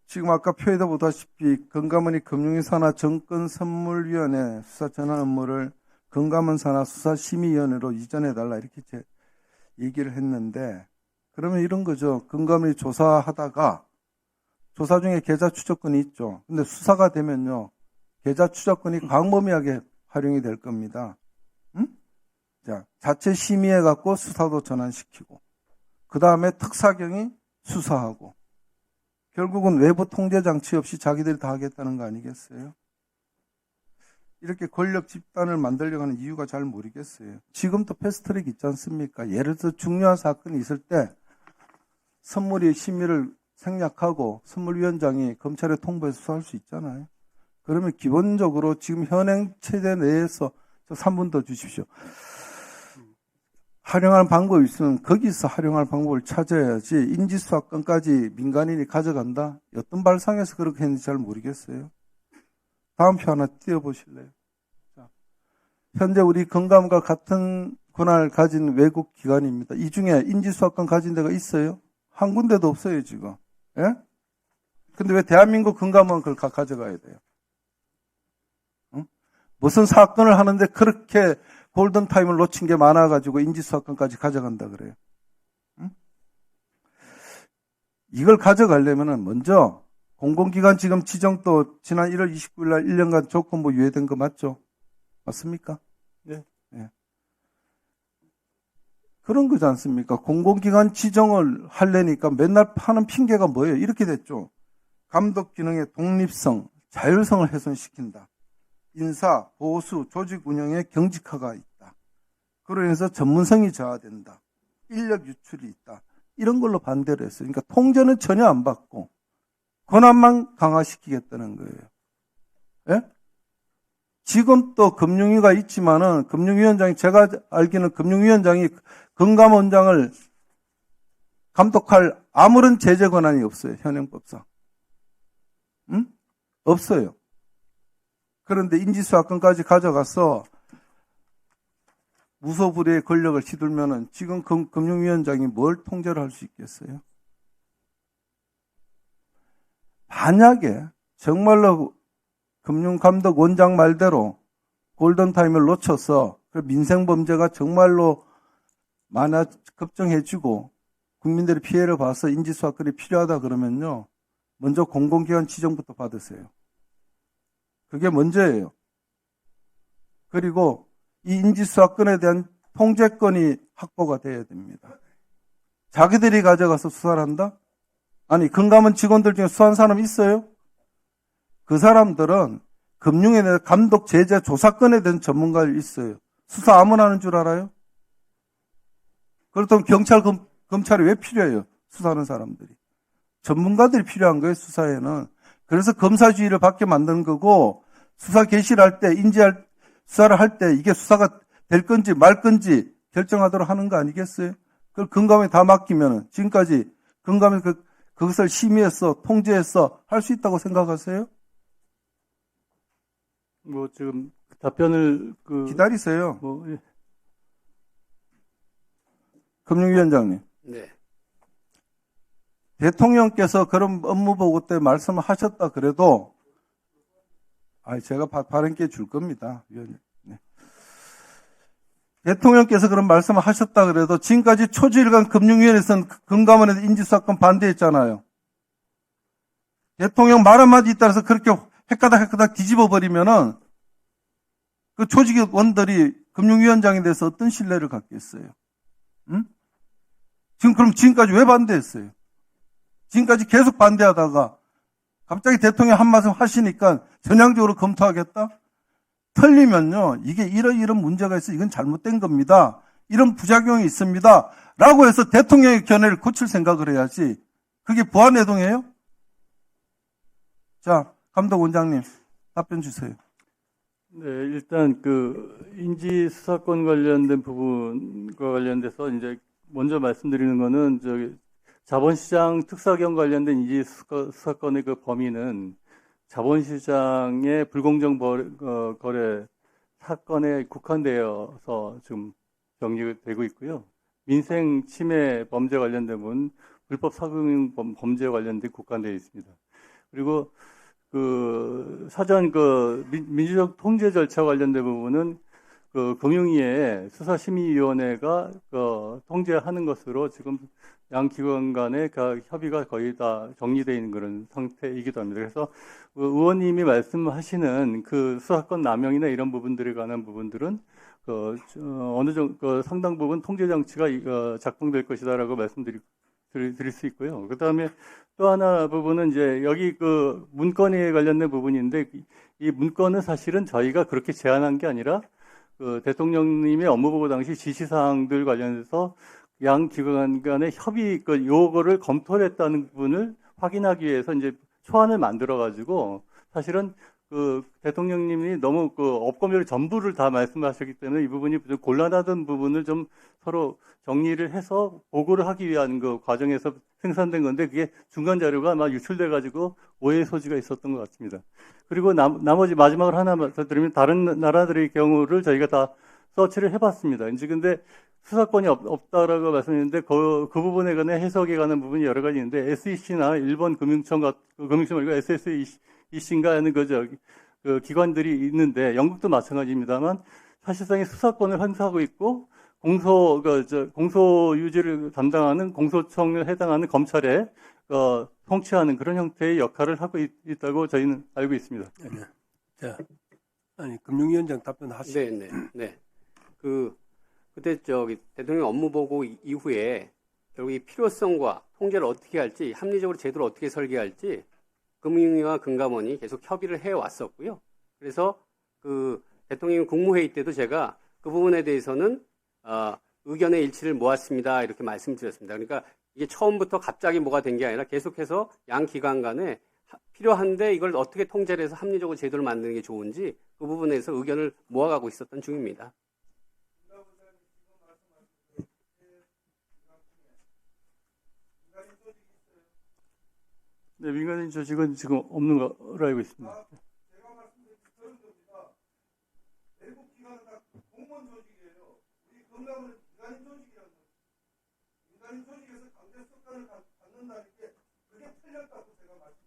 지금 아까 표에다 보다시피 금감원이 금융위산화 정권선물위원회 수사 전환 업무를 금감원 산하 수사심의위원회로 이전해달라 이렇게 얘기를 했는데, 그러면 이런 거죠. 금감원이 조사하다가 조사 중에 계좌 추적권이 있죠. 근데 수사가 되면요, 계좌 추적권이 광범위하게 활용이 될 겁니다. 응? 자, 자체 심의해 갖고 수사도 전환시키고, 그 다음에 특사경이 수사하고, 결국은 외부 통제 장치 없이 자기들이 다 하겠다는 거 아니겠어요? 이렇게 권력 집단을 만들려고 하는 이유가 잘 모르겠어요. 지금도 패스트트랙 있지 않습니까? 예를 들어 중요한 사건이 있을 때 선물이 심의를 생략하고 선물위원장이 검찰에 통보해서 수사할 수 있잖아요. 그러면 기본적으로 지금 현행 체제 내에서 3분 더 주십시오. 활용할 방법이 있으면 거기서 활용할 방법을 찾아야지, 인지수사권까지 민간인이 가져간다? 어떤 발상에서 그렇게 했는지 잘 모르겠어요. 다음 표 하나 띄워보실래요? 자, 현재 우리 금감원과 같은 권한을 가진 외국 기관입니다. 이 중에 인지수사권 가진 데가 있어요? 한 군데도 없어요, 지금. 예? 근데 왜 대한민국 금감원 그걸 가져가야 돼요? 응? 무슨 사건을 하는데 그렇게 골든타임을 놓친 게 많아가지고 인지수사권까지 가져간다 그래요? 응? 이걸 가져가려면은 먼저 공공기관 지금 지정도 지난 1월 29일 날 1년간 조건부 유예된 거 맞죠? 맞습니까? 네. 네. 그런 거지 않습니까? 공공기관 지정을 하려니까 맨날 파는 핑계가 뭐예요? 이렇게 됐죠. 감독 기능의 독립성, 자율성을 훼손시킨다. 인사, 보수, 조직 운영의 경직화가 있다. 그로 인해서 전문성이 저하된다. 인력 유출이 있다. 이런 걸로 반대를 했어요. 그러니까 통제는 전혀 안 받고 권한만 강화시키겠다는 거예요. 예? 지금 또 금융위가 있지만은 금융위원장이, 제가 알기는 금융위원장이 금감원장을 감독할 아무런 제재 권한이 없어요. 현행법상. 응? 없어요. 그런데 인지수사권까지 가져가서 무소불위의 권력을 휘둘면은 지금 금융위원장이 뭘 통제를 할 수 있겠어요? 만약에 정말로 금융감독원장 말대로 골든타임을 놓쳐서 민생범죄가 정말로 급증해지고 국민들이 피해를 봐서 인지수사권이 필요하다 그러면요, 먼저 공공기관 지정부터 받으세요. 그게 먼저예요. 그리고 이 인지수사권에 대한 통제권이 확보가 돼야 됩니다. 자기들이 가져가서 수사를 한다? 아니, 금감원 직원들 중에 수사한 사람 있어요? 그 사람들은 금융에 대한 감독, 제재, 조사권에 대한 전문가들 있어요. 수사 아무나 하는 줄 알아요? 그렇다면 경찰, 검찰이 왜 필요해요? 수사하는 사람들이. 전문가들이 필요한 거예요, 수사에는. 그래서 검사주의를 받게 만드는 거고, 수사 개시를 할 때, 수사를 할 때 이게 수사가 될 건지 말 건지 결정하도록 하는 거 아니겠어요? 그걸 금감원에 다 맡기면 지금까지 금감원이 그것을 심의해서 통제해서 할 수 있다고 생각하세요? 뭐 지금 답변을 기다리세요. 예. 금융위원장님. 네. 대통령께서 그런 업무보고 때 말씀을 하셨다 그래도, 제가 발언 기회 줄 겁니다. 위원님. 네. 대통령께서 그런 말씀을 하셨다 그래도 지금까지 초지일간 금융위원회에서는 금감원에 인지수사권 반대했잖아요. 대통령 말 한마디 따라서 그렇게 헷가닥 뒤집어 버리면은 그 조직원들이 금융위원장에 대해서 어떤 신뢰를 갖겠어요? 응? 그럼 지금까지 왜 반대했어요? 지금까지 계속 반대하다가 갑자기 대통령 한 말씀 하시니까 전향적으로 검토하겠다? 틀리면요, 이게 이런 문제가 있어, 이건 잘못된 겁니다, 이런 부작용이 있습니다 라고 해서 대통령의 견해를 고칠 생각을 해야지. 그게 부안해동이에요? 자, 감독원장님 답변 주세요. 네, 일단 인지수사권 관련된 부분과 관련돼서 이제 먼저 말씀드리는 거는 자본시장 특사경 관련된 인지수사권의 그 범위는 자본시장의 불공정 거래 사건에 국한되어서 지금 정리되고 있고요. 민생 침해 범죄 관련된 부분, 불법 사금융 범죄 관련된 국한되어 있습니다. 그리고 그 사전 그 민주적 통제 절차 관련된 부분은 그 금융위의 수사심의위원회가 그 통제하는 것으로 지금 양 기관 간의 그 협의가 거의 다 정리되어 있는 그런 상태이기도 합니다. 그래서 의원님이 말씀하시는 그 수사권 남용이나 이런 부분들에 관한 부분들은 그 어느 정도 그 상당 부분 통제 장치가 작동될 것이다라고 드릴 수 있고요. 그 다음에 또 하나 부분은 이제 여기 그 문건에 관련된 부분인데 이 문건은 사실은 저희가 그렇게 제안한 게 아니라 그 대통령님의 업무보고 당시 지시사항들 관련해서 양 기관 간의 협의 그 요거를 검토를 했다는 부분을 확인하기 위해서 이제 초안을 만들어 가지고 사실은 그 대통령님이 너무 그 업검열 전부를 다 말씀하셨기 때문에 이 부분이 좀 곤란하던 부분을 좀 서로 정리를 해서 보고를 하기 위한 그 과정에서 생산된 건데 그게 중간 자료가 아마 유출돼 가지고 오해 소지가 있었던 것 같습니다. 그리고 나머지 마지막으로 하나만 더 드리면 다른 나라들의 경우를 저희가 다 서치를 해봤습니다. 이제 근데 수사권이 없다라고 말씀했는데 그 부분에 관한 해석에 관한 부분이 여러 가지 있는데 SEC나 일본 금융청 말고 SSEC인가 하는 그 기관들이 있는데 영국도 마찬가지입니다만 사실상의 수사권을 행사하고 있고 공소 유지를 담당하는 공소청에 해당하는 검찰에 통치하는 그런 형태의 역할을 하고 있다고 저희는 알고 있습니다. 네. 자, 아니 금융위원장 답변하시죠. 네. 그때 대통령 업무 보고 이후에 결국 이 필요성과 통제를 어떻게 할지, 합리적으로 제도를 어떻게 설계할지 금융위와 금감원이 계속 협의를 해 왔었고요. 그래서 그 대통령 국무회의 때도 제가 그 부분에 대해서는 의견의 일치를 모았습니다. 이렇게 말씀드렸습니다. 그러니까 이게 처음부터 갑자기 뭐가 된 게 아니라 계속해서 양 기관 간에 필요한데 이걸 어떻게 통제를 해서 합리적으로 제도를 만드는 게 좋은지 그 부분에서 의견을 모아가고 있었던 중입니다. 네, 민간인 조직은 지금 없는 걸로 알고 있습니다. 제가 말씀드린 그런 겁니다. 외국 기관은 다 공무원 조직이에요. 우리 건강은 민간인 조직이라는 거죠. 민간인 조직에서 강제 수사권을 갖는다는 게 그게 틀렸다고 제가 말씀드렸습니다.